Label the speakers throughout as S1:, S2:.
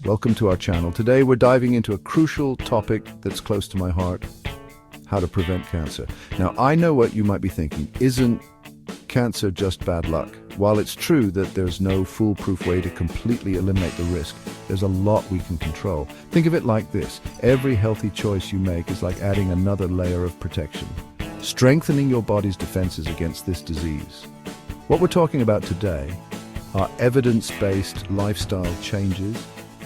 S1: Welcome to our channel. Today we're diving into a crucial topic that's close to my heart: how to prevent cancer. Now, I know what you might be thinking. Isn't cancer just bad luck? While it's true that there's no foolproof way to completely eliminate the risk, there's a lot we can control. Think of it like this: every healthy choice you make is like adding another layer of protection, strengthening your body's defenses against this disease. What we're talking about today are evidence-based lifestyle changes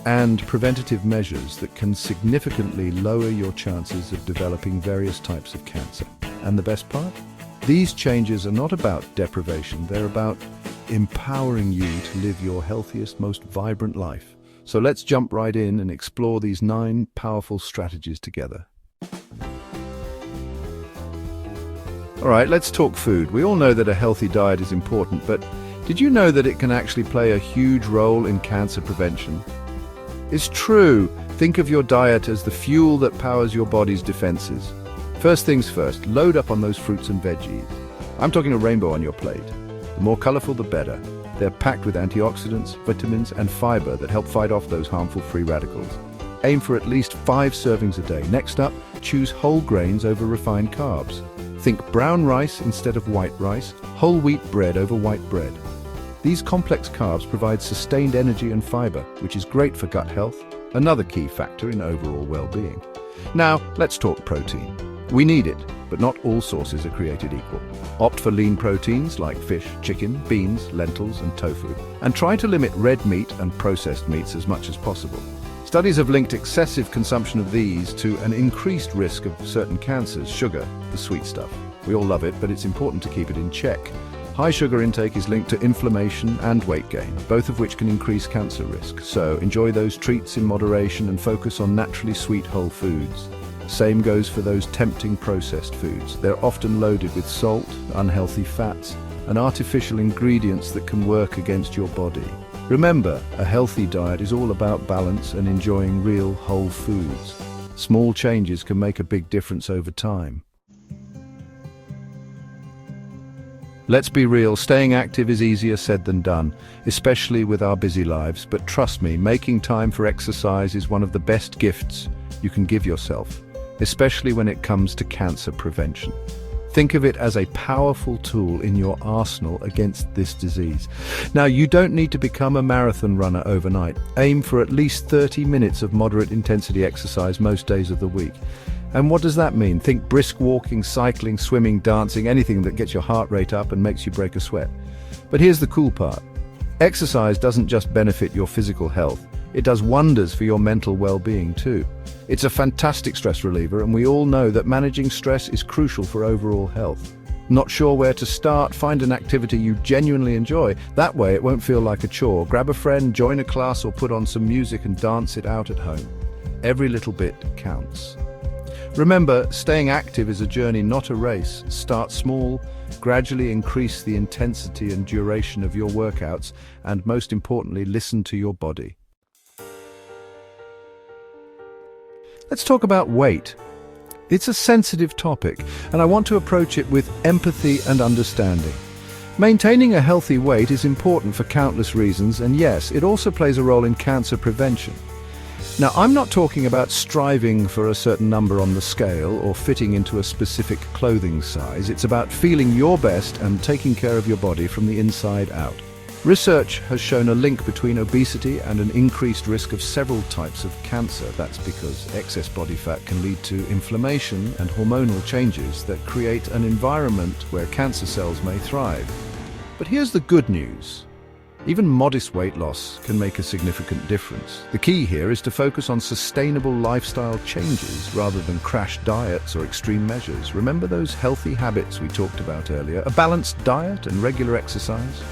S1: and preventative measures that can significantly lower your chances of developing various types of cancer. And the best part? These changes are not about deprivation, they're about empowering you to live your healthiest, most vibrant life. So let's jump right in and explore these 9 powerful strategies together. All right, let's talk food. We all know that a healthy diet is important, but did you know that it can actually play a huge role in cancer prevention? It's true. Think of your diet as the fuel that powers your body's defenses. First things first, load up on those fruits and veggies. I'm talking a rainbow on your plate. The more colorful, the better. They're packed with antioxidants, vitamins, and fiber that help fight off those harmful free radicals. Aim for at least 5 servings a day. Next up, choose whole grains over refined carbs. Think brown rice instead of white rice, whole wheat bread over white bread. These complex carbs provide sustained energy and fiber, which is great for gut health, another key factor in overall well-being. Now, let's talk protein. We need it, but not all sources are created equal. Opt for lean proteins like fish, chicken, beans, lentils, and tofu, and try to limit red meat and processed meats as much as possible. Studies have linked excessive consumption of these to an increased risk of certain cancers. Sugar, the sweet stuff. We all love it, but it's important to keep it in check. High sugar intake is linked to inflammation and weight gain, both of which can increase cancer risk. So enjoy those treats in moderation and focus on naturally sweet whole foods. Same goes for those tempting processed foods. They're often loaded with salt, unhealthy fats, and artificial ingredients that can work against your body. Remember, a healthy diet is all about balance and enjoying real whole foods. Small changes can make a big difference over time. Let's be real, staying active is easier said than done, especially with our busy lives. But trust me, making time for exercise is one of the best gifts you can give yourself, especially when it comes to cancer prevention. Think of it as a powerful tool in your arsenal against this disease. Now, you don't need to become a marathon runner overnight. Aim for at least 30 minutes of moderate intensity exercise most days of the week. And what does that mean? Think brisk walking, cycling, swimming, dancing, anything that gets your heart rate up and makes you break a sweat. But here's the cool part. Exercise doesn't just benefit your physical health, it does wonders for your mental well-being too. It's a fantastic stress reliever, and we all know that managing stress is crucial for overall health. Not sure where to start? Find an activity you genuinely enjoy. That way it won't feel like a chore. Grab a friend, join a class, or put on some music and dance it out at home. Every little bit counts. Remember, staying active is a journey, not a race. Start small, gradually increase the intensity and duration of your workouts, and most importantly, listen to your body. Let's talk about weight. It's a sensitive topic, and I want to approach it with empathy and understanding. Maintaining a healthy weight is important for countless reasons, and yes, it also plays a role in cancer prevention. Now, I'm not talking about striving for a certain number on the scale or fitting into a specific clothing size. It's about feeling your best and taking care of your body from the inside out. Research has shown a link between obesity and an increased risk of several types of cancer. That's because excess body fat can lead to inflammation and hormonal changes that create an environment where cancer cells may thrive. But here's the good news. Even modest weight loss can make a significant difference. The key here is to focus on sustainable lifestyle changes rather than crash diets or extreme measures. Remember those healthy habits we talked about earlier? A balanced diet and regular exercise?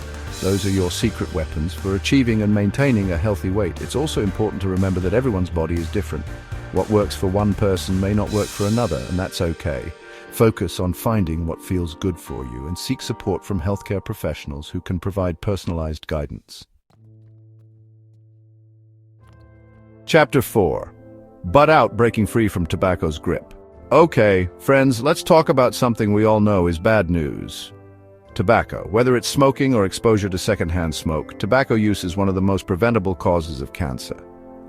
S1: Those are your secret weapons for achieving and maintaining a healthy weight. It's also important to remember that everyone's body is different. What works for one person may not work for another, and that's okay. Focus on finding what feels good for you and seek support from healthcare professionals who can provide personalized guidance. Chapter 4. Butt out, breaking free from tobacco's grip. Okay, friends, let's talk about something we all know is bad news. Tobacco. Whether it's smoking or exposure to secondhand smoke, tobacco use is one of the most preventable causes of cancer.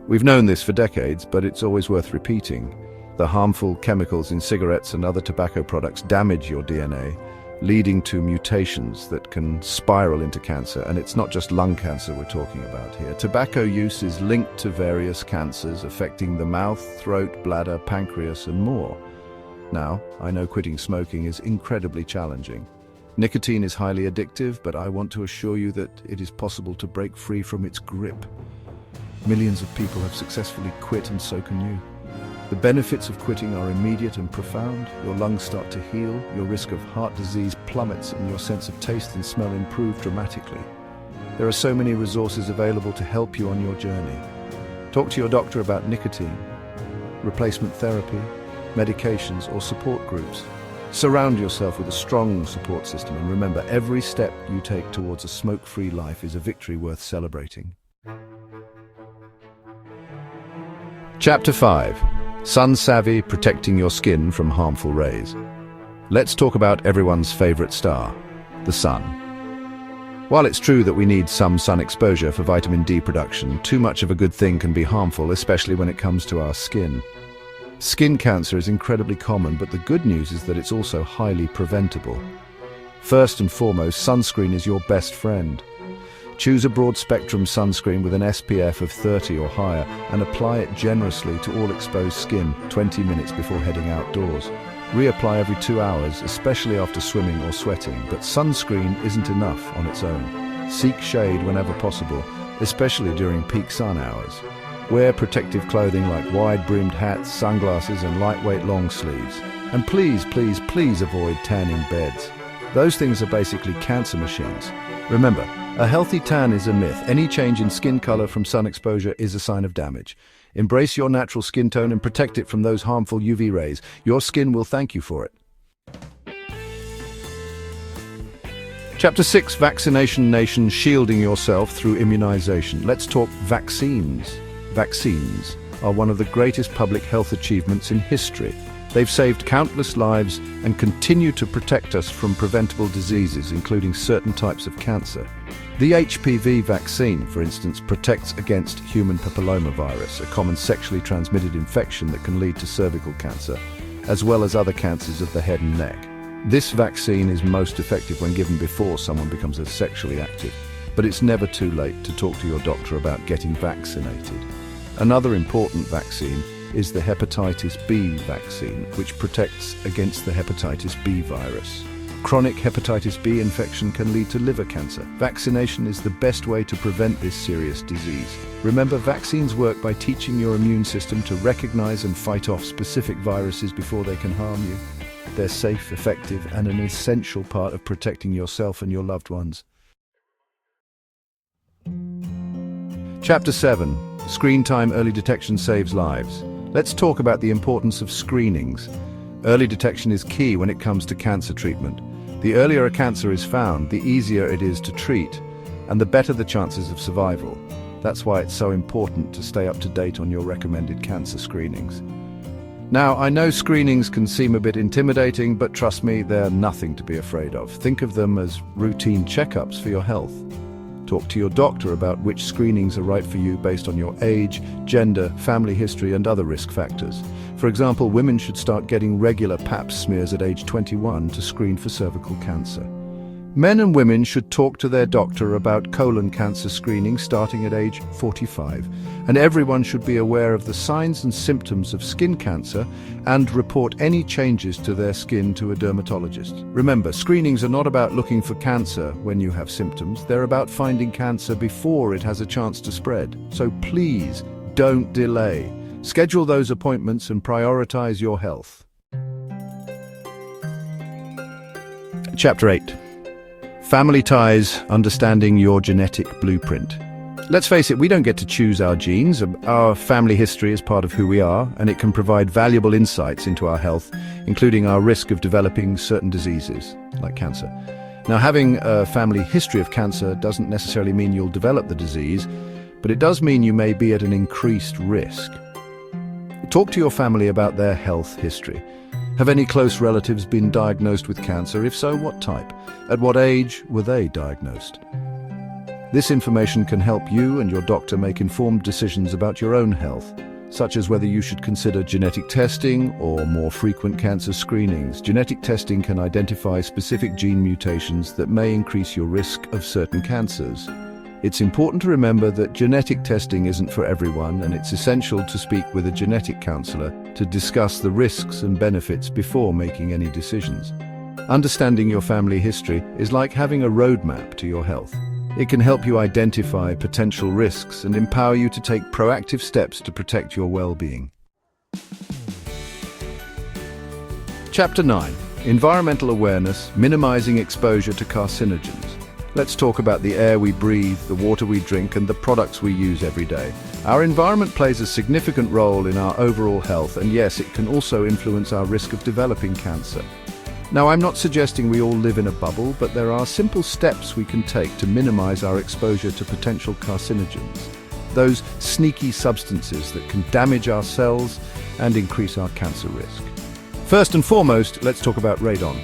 S1: We've known this for decades, but it's always worth repeating. The harmful chemicals in cigarettes and other tobacco products damage your DNA, leading to mutations that can spiral into cancer. And it's not just lung cancer we're talking about here. Tobacco use is linked to various cancers affecting the mouth, throat, bladder, pancreas, and more. Now, I know quitting smoking is incredibly challenging. Nicotine is highly addictive, but I want to assure you that it is possible to break free from its grip. Millions of people have successfully quit, and so can you. The benefits of quitting are immediate and profound. Your lungs start to heal, your risk of heart disease plummets, and your sense of taste and smell improve dramatically. There are so many resources available to help you on your journey. Talk to your doctor about nicotine, replacement therapy, medications, or support groups. Surround yourself with a strong support system, and remember, every step you take towards a smoke-free life is a victory worth celebrating. Chapter 5. Sun Savvy, protecting your skin from harmful rays. Let's talk about everyone's favorite star, the sun. While it's true that we need some sun exposure for vitamin D production, too much of a good thing can be harmful, especially when it comes to our skin. Skin cancer is incredibly common, but the good news is that it's also highly preventable. First and foremost, sunscreen is your best friend. Choose a broad-spectrum sunscreen with an SPF of 30 or higher and apply it generously to all exposed skin 20 minutes before heading outdoors. Reapply every 2 hours, especially after swimming or sweating, but sunscreen isn't enough on its own. Seek shade whenever possible, especially during peak sun hours. Wear protective clothing like wide-brimmed hats, sunglasses, and lightweight long sleeves. And please, please, please avoid tanning beds. Those things are basically cancer machines. Remember, a healthy tan is a myth. Any change in skin color from sun exposure is a sign of damage. Embrace your natural skin tone and protect it from those harmful UV rays. Your skin will thank you for it. Chapter 6, Vaccination Nation, shielding yourself through immunization. Let's talk vaccines. Vaccines are one of the greatest public health achievements in history. They've saved countless lives and continue to protect us from preventable diseases, including certain types of cancer. The HPV vaccine, for instance, protects against human papillomavirus, a common sexually transmitted infection that can lead to cervical cancer, as well as other cancers of the head and neck. This vaccine is most effective when given before someone becomes sexually active, but it's never too late to talk to your doctor about getting vaccinated. Another important vaccine is the hepatitis B vaccine, which protects against the hepatitis B virus. Chronic hepatitis B infection can lead to liver cancer. Vaccination is the best way to prevent this serious disease. Remember, vaccines work by teaching your immune system to recognize and fight off specific viruses before they can harm you. They're safe, effective, and an essential part of protecting yourself and your loved ones. Chapter 7. Screen time early detection saves lives. Let's talk about the importance of screenings. Early detection is key when it comes to cancer treatment. The earlier a cancer is found, the easier it is to treat, and the better the chances of survival. That's why it's so important to stay up to date on your recommended cancer screenings. Now, I know screenings can seem a bit intimidating, but trust me, they're nothing to be afraid of. Think of them as routine checkups for your health. Talk to your doctor about which screenings are right for you based on your age, gender, family history, and other risk factors. For example, women should start getting regular Pap smears at age 21 to screen for cervical cancer. Men and women should talk to their doctor about colon cancer screening starting at age 45. And everyone should be aware of the signs and symptoms of skin cancer and report any changes to their skin to a dermatologist. Remember, screenings are not about looking for cancer when you have symptoms. They're about finding cancer before it has a chance to spread. So please, don't delay. Schedule those appointments and prioritize your health. Chapter 8. Family ties, understanding your genetic blueprint. Let's face it, we don't get to choose our genes. Our family history is part of who we are, and it can provide valuable insights into our health, including our risk of developing certain diseases, like cancer. Now, having a family history of cancer doesn't necessarily mean you'll develop the disease, but it does mean you may be at an increased risk. Talk to your family about their health history. Have any close relatives been diagnosed with cancer? If so, what type? At what age were they diagnosed? This information can help you and your doctor make informed decisions about your own health, such as whether you should consider genetic testing or more frequent cancer screenings. Genetic testing can identify specific gene mutations that may increase your risk of certain cancers. It's important to remember that genetic testing isn't for everyone, and it's essential to speak with a genetic counselor to discuss the risks and benefits before making any decisions. Understanding your family history is like having a roadmap to your health. It can help you identify potential risks and empower you to take proactive steps to protect your well-being. Chapter 9. Environmental Awareness, Minimizing Exposure to Carcinogens. Let's talk about the air we breathe, the water we drink, and the products we use every day. Our environment plays a significant role in our overall health, and yes, it can also influence our risk of developing cancer. Now, I'm not suggesting we all live in a bubble, but there are simple steps we can take to minimize our exposure to potential carcinogens, those sneaky substances that can damage our cells and increase our cancer risk. First and foremost, let's talk about radon.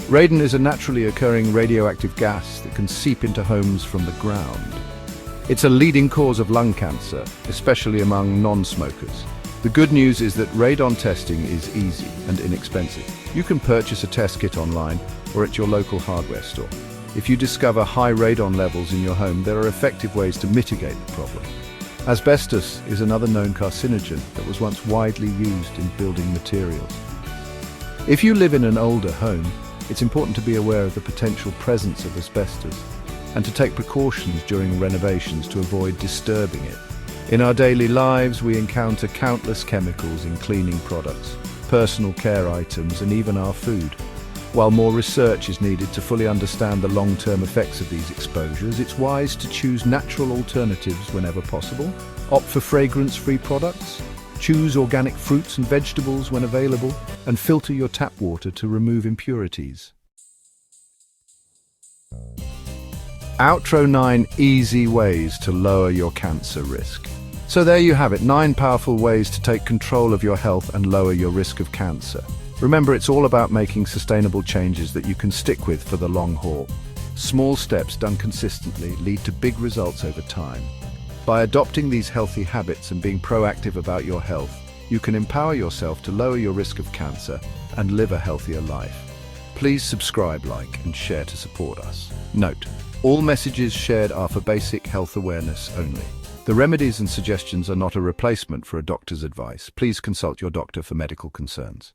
S1: Radon is a naturally occurring radioactive gas that can seep into homes from the ground. It's a leading cause of lung cancer, especially among non-smokers. The good news is that radon testing is easy and inexpensive. You can purchase a test kit online or at your local hardware store. If you discover high radon levels in your home, there are effective ways to mitigate the problem. Asbestos is another known carcinogen that was once widely used in building materials. If you live in an older home, it's important to be aware of the potential presence of asbestos and to take precautions during renovations to avoid disturbing it. In our daily lives, we encounter countless chemicals in cleaning products, personal care items, and even our food. While more research is needed to fully understand the long-term effects of these exposures, it's wise to choose natural alternatives whenever possible, opt for fragrance-free products, choose organic fruits and vegetables when available, and filter your tap water to remove impurities. Outro 9 easy ways to lower your cancer risk. So there you have it, 9 powerful ways to take control of your health and lower your risk of cancer. Remember, it's all about making sustainable changes that you can stick with for the long haul. Small steps done consistently lead to big results over time. By adopting these healthy habits and being proactive about your health, you can empower yourself to lower your risk of cancer and live a healthier life. Please subscribe, like, and share to support us. Note: all messages shared are for basic health awareness only. The remedies and suggestions are not a replacement for a doctor's advice. Please consult your doctor for medical concerns.